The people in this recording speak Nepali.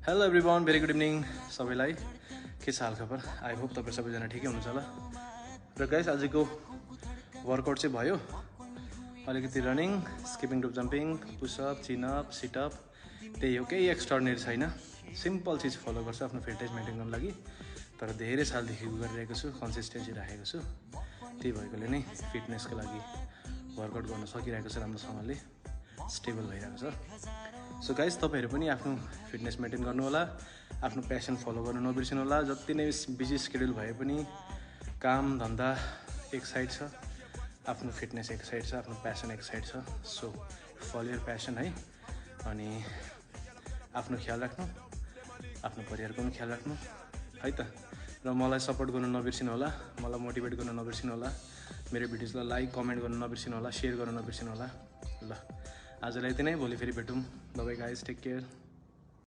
Hello everyone, very good evening सबैलाई। के छ हालखबर? आई होप तपाईँ सबैजना ठिकै हुनुहुन्छ होला। र गाइस, आजको वर्कआउट चाहिँ भयो अलिकति रनिङ, स्किपिङ, रोप जम्पिङ, पुसअप, चिनअप, सिटअप, त्यही हो, केही एक्स्ट्राअर्डिनरी छैन। सिम्पल चिज फलो गर्छु आफ्नो फिटनेस मेन्टेन गर्नु लागि, तर धेरै सालदेखि गरिरहेको छु, कन्सिस्टेन्सी राखेको छु। त्यही भएकोले नै फिटनेसको लागि वर्कआउट गर्न सकिरहेको छ, राम्रोसँगले स्टेबल भइरहेको छ। सो गाइस, तपाईँहरू पनि आफ्नो फिटनेस मेन्टेन गर्नु होला, आफ्नो प्यासन फलो गर्नु नबिर्सिनु होला। जति नै बिजी स्केड्युल भए पनि काम धन्दा एक साइड छ, आफ्नो फिटनेस एक साइड छ, आफ्नो प्यासन एक साइड छ। सो फलो योर प्यासन है, अनि आफ्नो ख्याल राख्नु, आफ्नो परिवारको पनि ख्याल राख्नु है त। र मलाई सपोर्ट गर्नु नबिर्सिनु होला, मलाई मोटिभेट गर्नु नबिर्सिनु होला, मेरो भिडियोजलाई लाइक कमेन्ट गर्नु नबिर्सिनु होला, सेयर गर्नु नबिर्सिनु होला। ल, आजलाई यति नै, भोलि फेरि भेटौँ। Bye bye guys, take care.